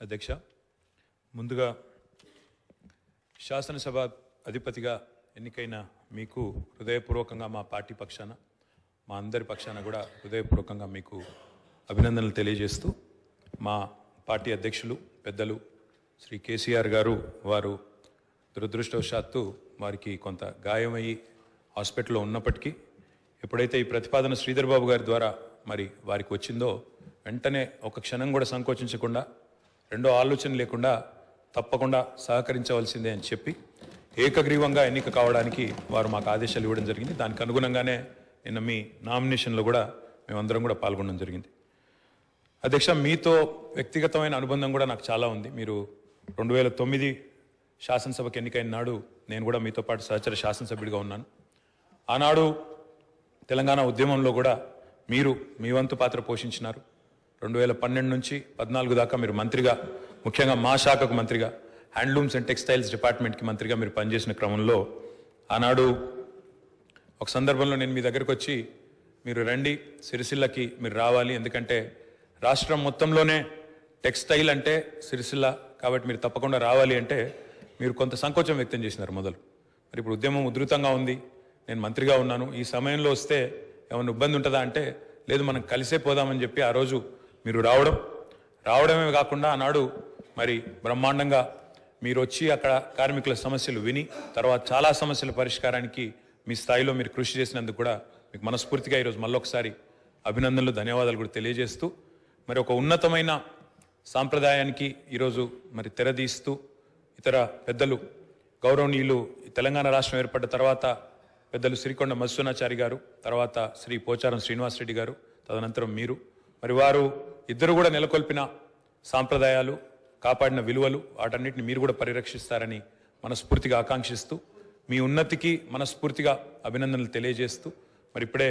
అధ్యక్ష, ముందుగా శాసనసభ అధిపతిగా ఎన్నికైన మీకు హృదయపూర్వకంగా మా పార్టీ పక్షాన మా అందరి పక్షాన కూడా హృదయపూర్వకంగా మీకు అభినందనలు తెలియజేస్తూ మా పార్టీ అధ్యక్షులు పెద్దలు శ్రీ కేసీఆర్ గారు వారు దురదృష్టవశాత్తు వారికి కొంత గాయమయ్యి హాస్పిటల్లో ఉన్నప్పటికీ ఎప్పుడైతే ఈ ప్రతిపాదన శ్రీధర్ బాబు గారి ద్వారా మరి వారికి వచ్చిందో వెంటనే ఒక క్షణం కూడా సంకోచించకుండా రెండో ఆలోచన లేకుండా తప్పకుండా సహకరించవలసిందే అని చెప్పి ఏకగ్రీవంగా ఎన్నిక కావడానికి వారు మాకు ఆదేశాలు ఇవ్వడం జరిగింది. దానికి అనుగుణంగానే నిన్న మీ నామినేషన్లో కూడా మేమందరం కూడా పాల్గొనడం జరిగింది. అధ్యక్ష, మీతో వ్యక్తిగతమైన అనుబంధం కూడా నాకు చాలా ఉంది. మీరు 2009 శాసనసభకు ఎన్నికైన నాడు నేను కూడా మీతో పాటు సహచర శాసనసభ్యుడిగా ఉన్నాను. ఆనాడు తెలంగాణ ఉద్యమంలో కూడా మీరు మీ వంతు పాత్ర పోషించినారు. 2012 నుంచి 14 దాకా మీరు మంత్రిగా, ముఖ్యంగా మా శాఖకు మంత్రిగా, హ్యాండ్లూమ్స్ అండ్ టెక్స్టైల్స్ డిపార్ట్మెంట్కి మంత్రిగా మీరు పనిచేసిన క్రమంలో ఆనాడు ఒక సందర్భంలో నేను మీ దగ్గరకు వచ్చి మీరు రండి, సిరిసిల్లకి మీరు రావాలి, ఎందుకంటే రాష్ట్రం మొత్తంలోనే టెక్స్టైల్ అంటే సిరిసిల్ల కాబట్టి మీరు తప్పకుండా రావాలి అంటే మీరు కొంత సంకోచం వ్యక్తం చేసినారు మొదలు. మరి ఇప్పుడు ఉద్యమం ఉధృతంగా ఉంది, నేను మంత్రిగా ఉన్నాను, ఈ సమయంలో వస్తే ఏమైనా ఇబ్బంది ఉంటుందా అంటే లేదు, మనం కలిసే పోదామని చెప్పి ఆ రోజు మీరు రావడమే కాకుండా ఆనాడు మరి బ్రహ్మాండంగా మీరు వచ్చి అక్కడ కార్మికుల సమస్యలు విని తర్వాత చాలా సమస్యల పరిష్కారానికి మీ స్థాయిలో మీరు కృషి చేసినందుకు కూడా మీకు మనస్ఫూర్తిగా ఈరోజు మళ్ళొకసారి అభినందనలు, ధన్యవాదాలు కూడా తెలియజేస్తూ మరి ఒక ఉన్నతమైన సాంప్రదాయానికి ఈరోజు మరి తెరదీస్తూ ఇతర పెద్దలు గౌరవనీయులు తెలంగాణ రాష్ట్రం ఏర్పడ్డ తర్వాత పెద్దలు సిరికొండ మధుసూదనాచారి గారు, తర్వాత శ్రీ పోచారం శ్రీనివాసరెడ్డి గారు, తదనంతరం మీరు, మరి వారు ఇద్దరు కూడా నెలకొల్పిన సాంప్రదాయాలు, కాపాడిన విలువలు, వాటన్నిటిని మీరు కూడా పరిరక్షిస్తారని మనస్ఫూర్తిగా ఆకాంక్షిస్తూ మీ ఉన్నతికి మనస్ఫూర్తిగా అభినందనలు తెలియజేస్తూ మరి ఇప్పుడే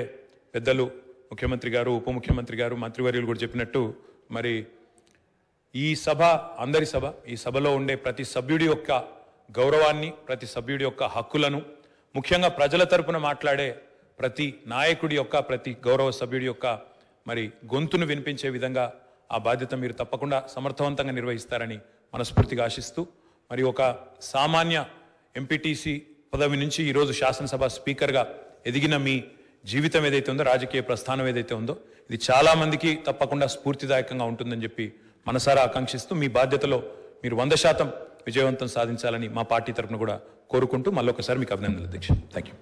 పెద్దలు ముఖ్యమంత్రి గారు, ఉప ముఖ్యమంత్రి గారు, మంత్రివర్యులు కూడా చెప్పినట్టు మరి ఈ సభ అందరి సభ, ఈ సభలో ఉండే ప్రతి సభ్యుడి యొక్క గౌరవాన్ని, ప్రతి సభ్యుడి యొక్క హక్కులను, ముఖ్యంగా ప్రజల తరపున మాట్లాడే ప్రతి నాయకుడి యొక్క, ప్రతి గౌరవ సభ్యుడి యొక్క మరి గొంతును వినిపించే విధంగా ఆ బాధ్యత మీరు తప్పకుండా సమర్థవంతంగా నిర్వహిస్తారని మనస్ఫూర్తిగా ఆశిస్తూ మరి ఒక సామాన్య ఎంపీటీసీ పదవి నుంచి ఈరోజు శాసనసభ స్పీకర్గా ఎదిగిన మీ జీవితం ఏదైతే ఉందో, రాజకీయ ప్రస్థానం ఏదైతే ఉందో, ఇది చాలా మందికి తప్పకుండా స్ఫూర్తిదాయకంగా ఉంటుందని చెప్పి మనసారా ఆకాంక్షిస్తూ మీ బాధ్యతలో మీరు 100% విజయవంతం సాధించాలని మా పార్టీ తరఫున కూడా కోరుకుంటూ మళ్ళొకసారి మీకు అభినందనలు అధ్యక్ష. Thank you.